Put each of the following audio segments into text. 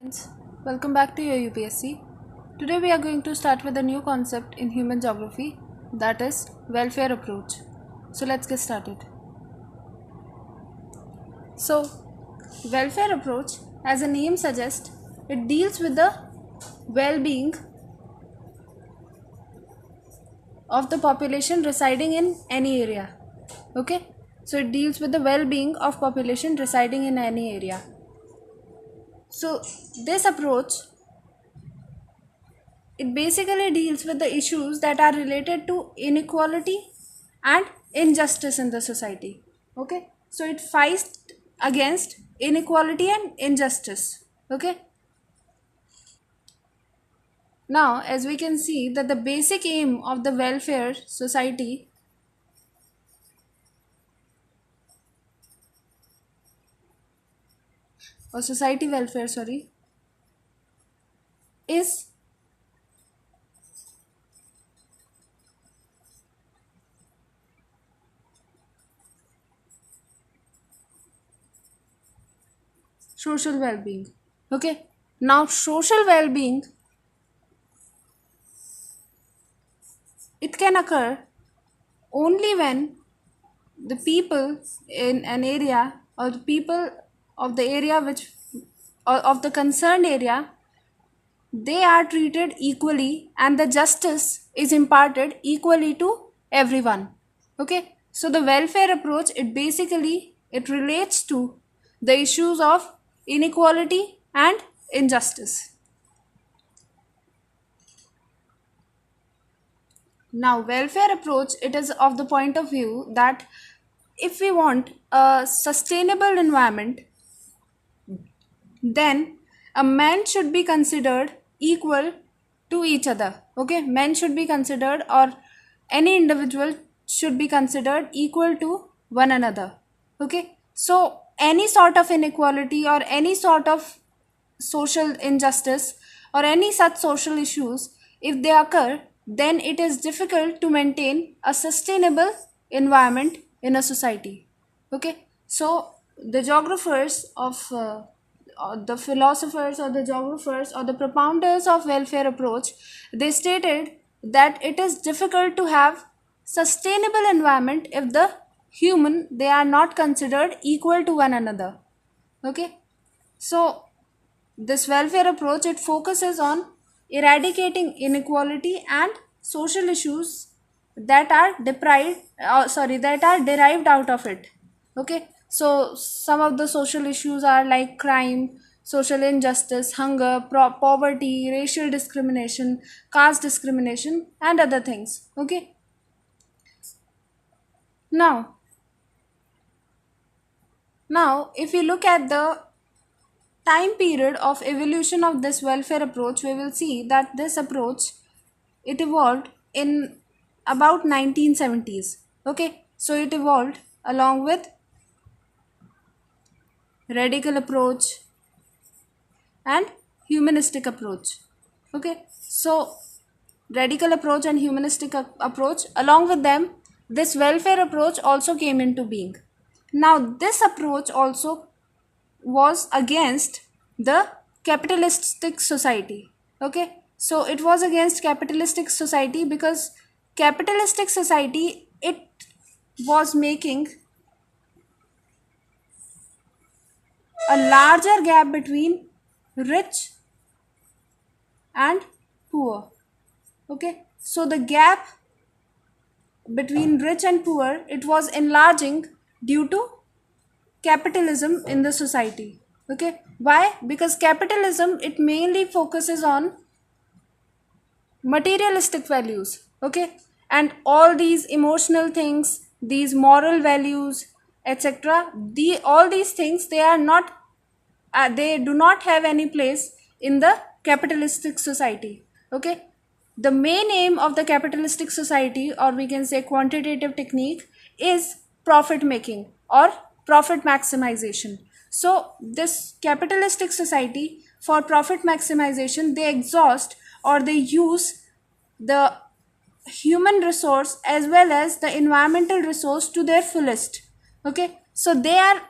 Friends, welcome back to your UPSC. Today we are going to start with a new concept in human geography, that is welfare approach. So let's get started. So welfare approach, as the name suggests, it deals with the well-being of the population residing in any area. Okay? So it deals with the well-being of population residing in any area. So this approach, it basically deals with the issues that are related to inequality and injustice in the society. Okay, so it fights against inequality and injustice. Okay, now as we can see that the basic aim of the welfare society or society welfare, sorry, is social well-being. Okay, now social well-being, it can occur only when the people in an area or the people of the area which or of the concerned area, they are treated equally and the justice is imparted equally to everyone. Okay, so the welfare approach, it basically it relates to the issues of inequality and injustice. Now welfare approach, it is of the point of view that if we want a sustainable environment, then a man should be considered equal to each other. Okay, men should be considered, or any individual should be considered equal to one another. Okay, so any sort of inequality or any sort of social injustice or any such social issues, if they occur, then it is difficult to maintain a sustainable environment in a society. Okay, so the geographers of the philosophers or the geographers or the propounders of welfare approach, they stated that it is difficult to have sustainable environment if the human, they are not considered equal to one another. Okay, so this welfare approach, it focuses on eradicating inequality and social issues that are that are derived out of it. Okay, so some of the social issues are like crime, social injustice, hunger, poverty, racial discrimination, caste discrimination, and other things. Okay, now if you look at the time period of evolution of this welfare approach, we will see that this approach, it evolved in about 1970s. Okay, so it evolved along with radical approach and humanistic approach. Okay, so radical approach and humanistic approach, along with them, this welfare approach also came into being. Now this approach also was against the capitalistic society. Okay, so it was against capitalistic society because capitalistic society, it was making a larger gap between rich and poor. Okay, so the gap between rich and poor, it was enlarging due to capitalism in the society. Okay, why? Because capitalism, it mainly focuses on materialistic values. Okay, and all these emotional things, these moral values, etc., all these things, they are not they do not have any place in the capitalistic society. Okay, the main aim of the capitalistic society, or we can say quantitative technique, is profit making or profit maximization. So this capitalistic society, for profit maximization, they exhaust or they use the human resource as well as the environmental resource to their fullest. Okay, so they are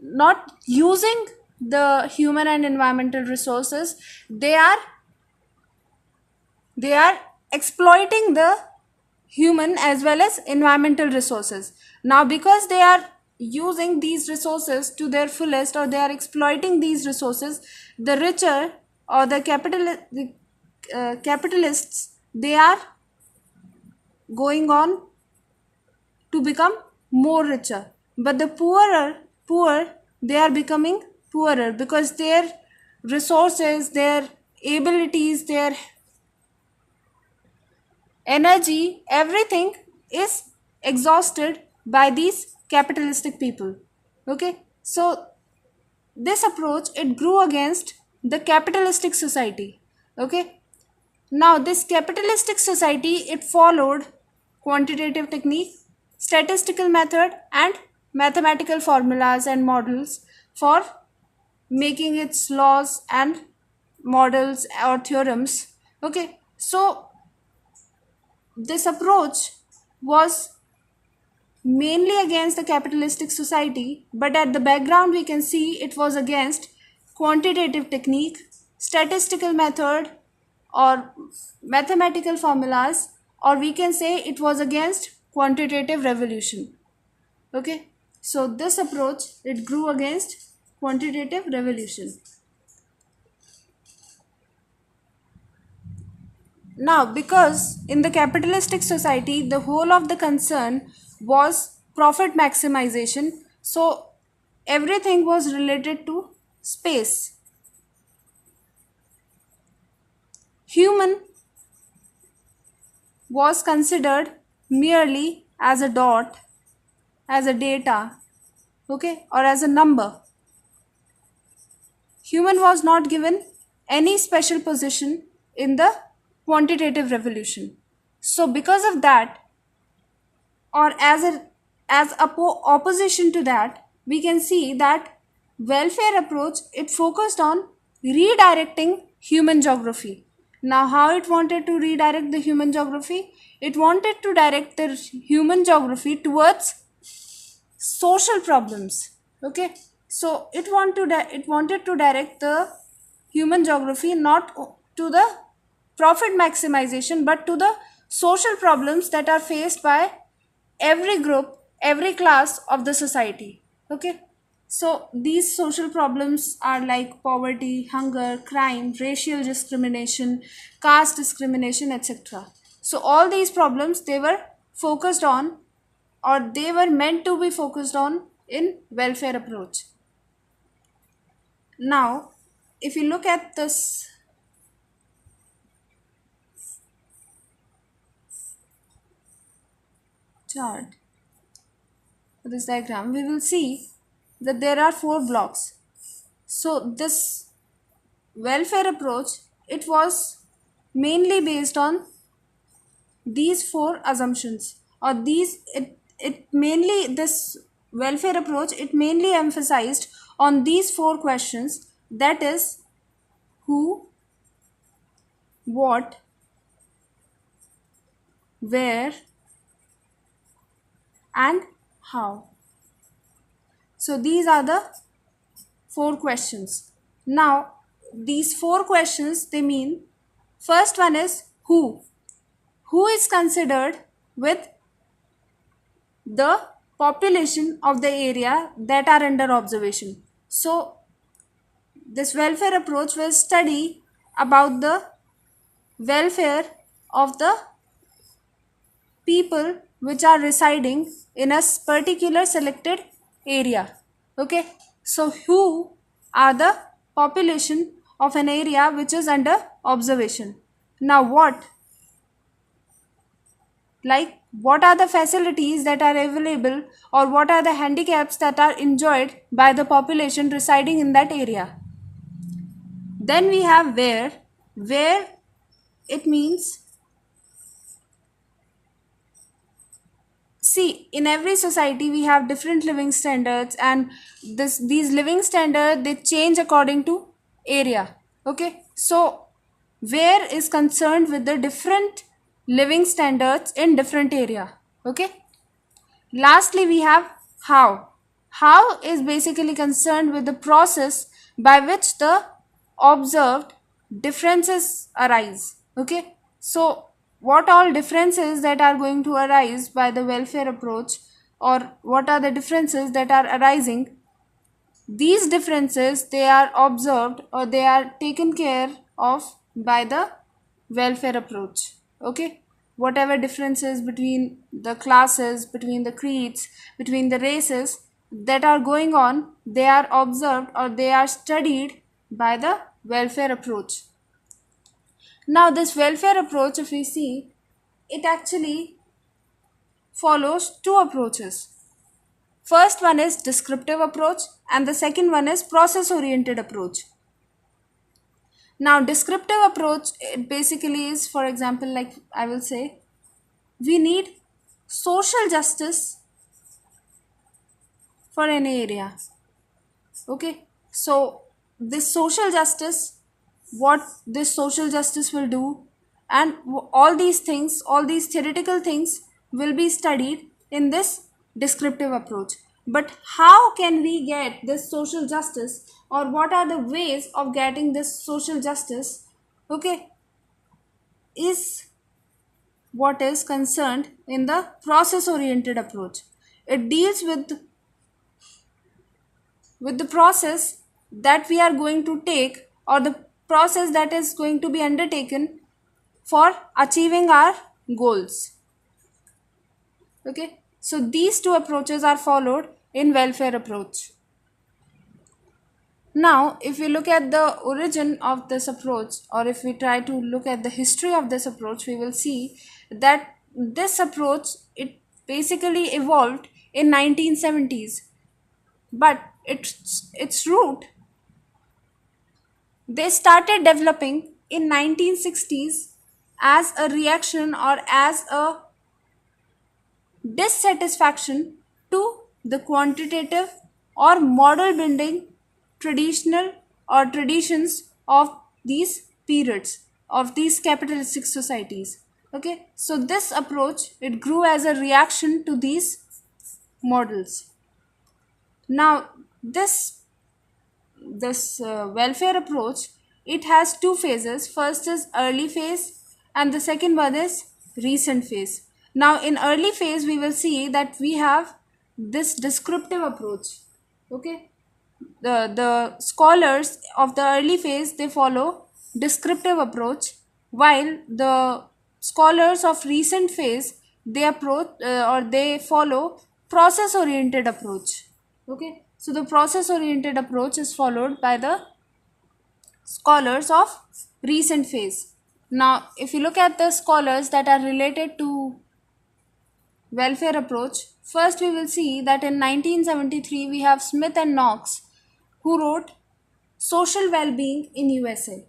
not using the human and environmental resources, they are exploiting the human as well as environmental resources. Now because they are using these resources to their fullest, or they are exploiting these resources, the richer or the capitalists, they are going on to become more richer, but the poor, they are becoming poorer, because their resources, their abilities, their energy, everything is exhausted by these capitalistic people. Okay, so this approach, it grew against the capitalistic society. Okay, now this capitalistic society, it followed quantitative technique, statistical method, and mathematical formulas and models for making its laws and models or theorems. Okay, so this approach was mainly against the capitalistic society, but at the background we can see it was against quantitative technique, statistical method, or mathematical formulas, or we can say it was against quantitative revolution. Okay, so this approach, it grew against quantitative revolution. Now, because in the capitalistic society, the whole of the concern was profit maximization, so everything was related to space. Human was considered merely as a dot, as a data, okay, or as a number. Human was not given any special position in the quantitative revolution. So because of that, or as opposition to that, we can see that welfare approach, it focused on redirecting human geography. Now how it wanted to redirect the human geography? It wanted to direct the human geography towards social problems. Okay, so it wanted to direct the human geography not to the profit maximization, but to the social problems that are faced by every group, every class of the society. Okay, so these social problems are like poverty, hunger, crime, racial discrimination, caste discrimination, etc. So all these problems, they were focused on, or they were meant to be focused on in welfare approach. Now if you look at this chart, this diagram, we will see that there are 4 blocks. So this welfare approach, it was mainly based on these 4 assumptions, or it mainly, this welfare approach, it mainly emphasized on these 4 questions, that is who, what, where, and how. So these are the 4 questions. Now these 4 questions, they mean, first one is who is considered with the population of the area that are under observation. So this welfare approach will study about the welfare of the people which are residing in a particular selected area. Okay, so who are the population of an area which is under observation. Now what, like what are the facilities that are available, or what are the handicaps that are enjoyed by the population residing in that area. Then we have where it means, see, in every society we have different living standards, and these living standards, they change according to area. Okay, so where is concerned with the different living standards in different area. Okay, lastly we have how is basically concerned with the process by which the observed differences arise. Okay, so what all differences that are going to arise by the welfare approach, or what are the differences that are arising, these differences they are observed or they are taken care of by the welfare approach. Okay, whatever differences between the classes, between the creeds, between the races that are going on, they are observed or they are studied by the welfare approach. Now this welfare approach, if we see, it actually follows two approaches. First one is descriptive approach and the second one is process oriented approach. Now descriptive approach, it basically is, for example, like I will say, we need social justice for any area. Okay, so this social justice, what this social justice will do, and all these things, all these theoretical things will be studied in this descriptive approach. But how can we get this social justice, or what are the ways of getting this social justice? Okay, is what is concerned in the process oriented approach. It deals with the process that we are going to take, or the process that is going to be undertaken for achieving our goals. Okay, so these two approaches are followed in welfare approach. Now if we look at the origin of this approach, or if we try to look at the history of this approach, we will see that this approach, it basically evolved in 1970s, but its root, they started developing in 1960s as a reaction or as a dissatisfaction to the quantitative or model building traditional or traditions of these periods, of these capitalistic societies. Okay, so this approach, it grew as a reaction to these models. Now this welfare approach, it has two phases. First is early phase and the second one is recent phase. Now in early phase we will see that we have this descriptive approach. Okay, the scholars of the early phase, they follow descriptive approach, while the scholars of recent phase, they approach or they follow process oriented approach. Okay, so the process oriented approach is followed by the scholars of recent phase. Now if you look at the scholars that are related to welfare approach, first we will see that in 1973 we have Smith and Knox, who wrote social well-being in USA.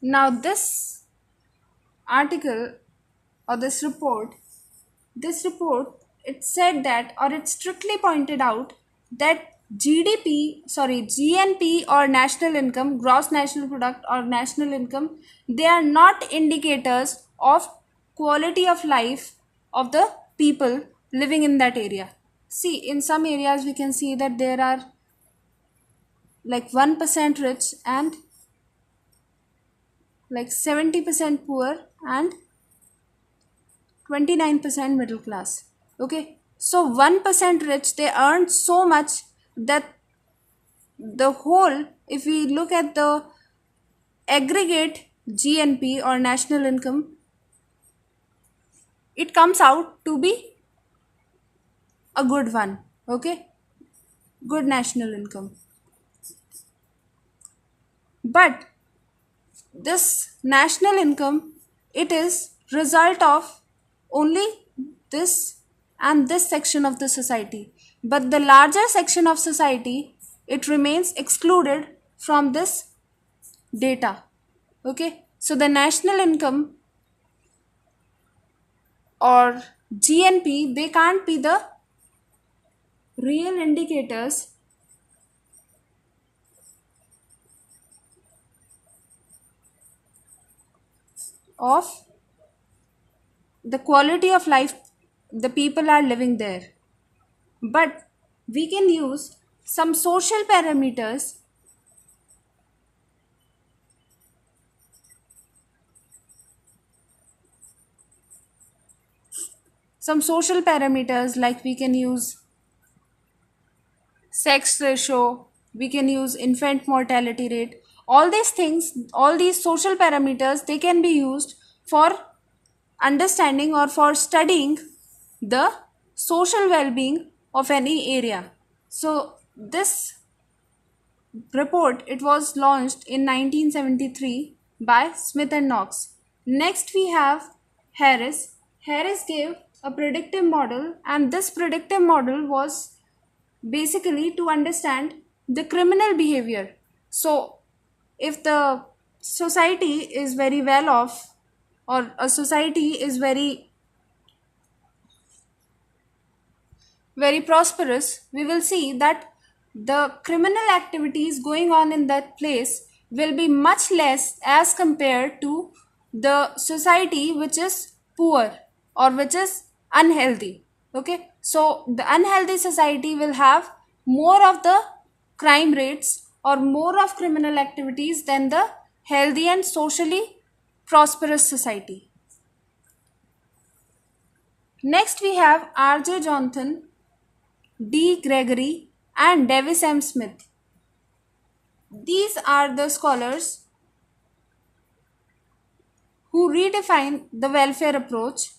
Now this article or this report, it said that, or it strictly pointed out that GNP or national income, gross national product or national income, they are not indicators of quality of life of the people living in that area. See, in some areas we can see that there are like 1% rich and like 70% poor and 29% middle class. Okay, so 1% rich, they earn so much that the whole, if we look at the aggregate GNP or national income, it comes out to be a good one. Okay, good national income. But this national income, it is result of only this and this section of the society, but the larger section of society, it remains excluded from this data. Okay, so the national income or GNP, they can't be the real indicators of the quality of life the people are living there. But we can use some social parameters like we can use sex ratio, we can use infant mortality rate. All these things, all these social parameters, they can be used for understanding or for studying the social well-being of any area. So this report, it was launched in 1973 by Smith and Knox. Next we have Harris. Harris gave a predictive model, and this predictive model was basically to understand the criminal behavior. So if the society is very well off, or a society is very prosperous, we will see that the criminal activities going on in that place will be much less as compared to the society which is poor or which is unhealthy. Okay, so the unhealthy society will have more of the crime rates or more of criminal activities than the healthy and socially prosperous society. Next we have R.J. Johnson, D. Gregory, and Davis M. Smith. These are the scholars who redefine the welfare approach.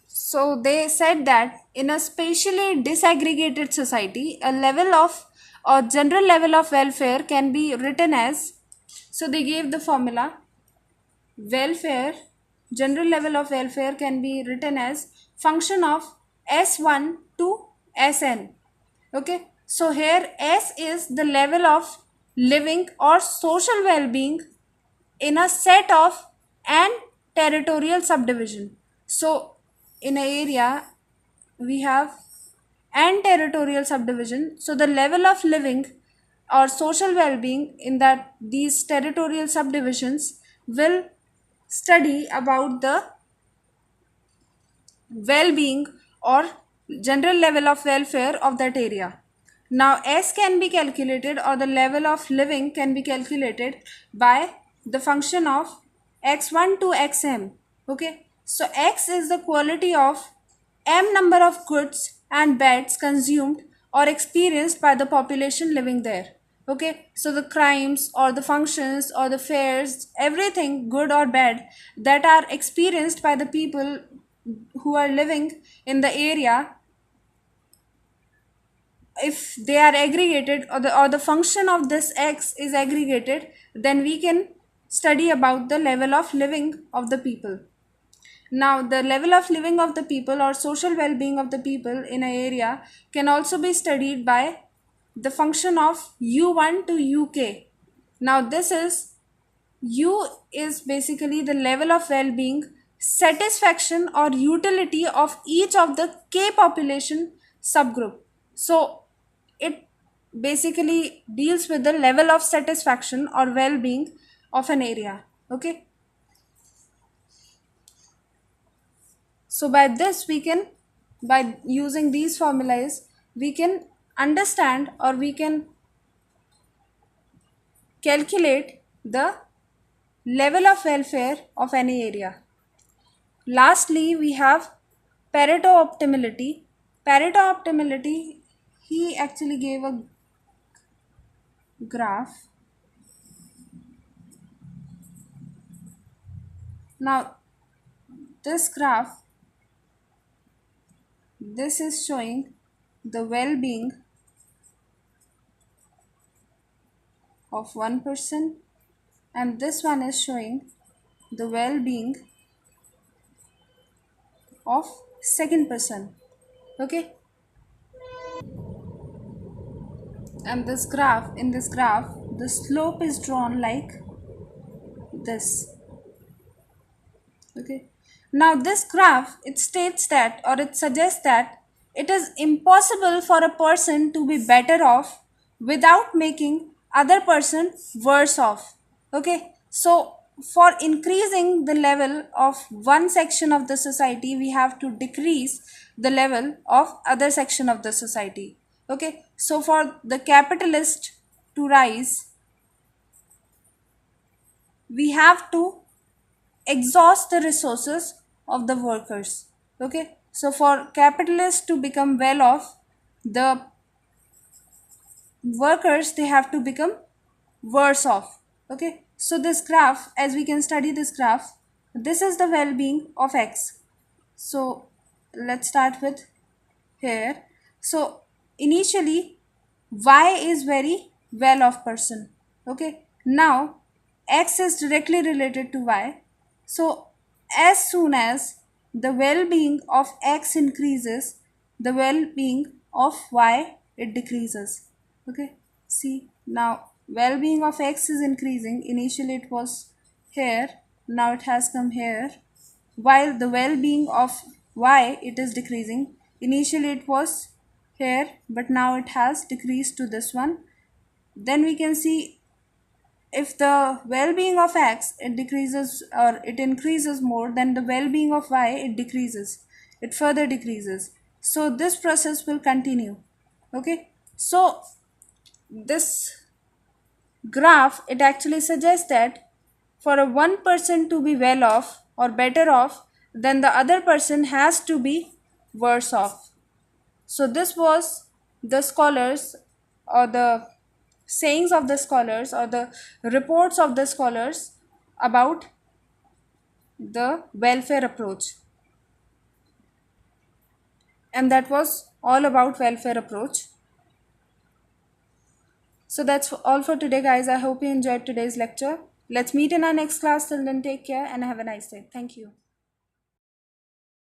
So they said that in a spatially disaggregated society, a level of or general level of welfare can be written as, so they gave the formula, welfare, general level of welfare can be written as function of S1 to Sn. Okay, so here S is the level of living or social well-being in a set of an territorial subdivision. So in an area we have an territorial subdivision, so the level of living or social well-being in that these territorial subdivisions will study about the well-being or general level of welfare of that area. Now S can be calculated, or the level of living can be calculated by the function of x1 to xm. Okay, so X is the quality of m number of goods and beds consumed or experienced by the population living there. Okay, so the crimes or the functions or the fares, everything good or bad that are experienced by the people who are living in the area, if they are aggregated, or the function of this X is aggregated, then we can study about the level of living of the people. Now the level of living of the people or social well-being of the people in an area can also be studied by the function of U1 to UK. Now this is, U is basically the level of well-being, satisfaction or utility of each of the K population subgroup. So it basically deals with the level of satisfaction or well-being of an area. Okay, so by this we can, by using these formulas, we can understand or we can calculate the level of welfare of any area. Lastly, we have Pareto Optimality. Pareto Optimality, he actually gave a graph. Now this graph, this is showing the well-being of one person, and this one is showing the well-being of second person. Okay, and this graph, in this graph, the slope is drawn like this. Okay, now this graph, it states that, or it suggests that it is impossible for a person to be better off without making other person worse off. Okay, so for increasing the level of one section of the society, we have to decrease the level of other section of the society. Okay, so for the capitalist to rise, we have to exhaust the resources of the workers. Okay, so for capitalists to become well off, the workers, they have to become worse off. Okay, so this graph, as we can study this graph, this is the well-being of X. So let's start with here. So initially Y is very well off person. Okay, now X is directly related to Y. So as soon as the well-being of X increases, the well-being of Y, it decreases. Okay, see, now well-being of X is increasing. Initially it was here, now it has come here, while the well-being of Y, it is decreasing. Initially it was here, but now it has decreased to this one. Then we can see, if the well-being of X, it decreases or it increases more, then the well-being of Y, it decreases, it further decreases. So this process will continue. Okay, so this graph, it actually suggests that for a one person to be well off or better off, then the other person has to be worse off. So this was the scholars, or the sayings of the scholars, or the reports of the scholars about the welfare approach. And that was all about welfare approach. So that's all for today, guys. I hope you enjoyed today's lecture. Let's meet in our next class. Till then, take care and have a nice day. Thank you.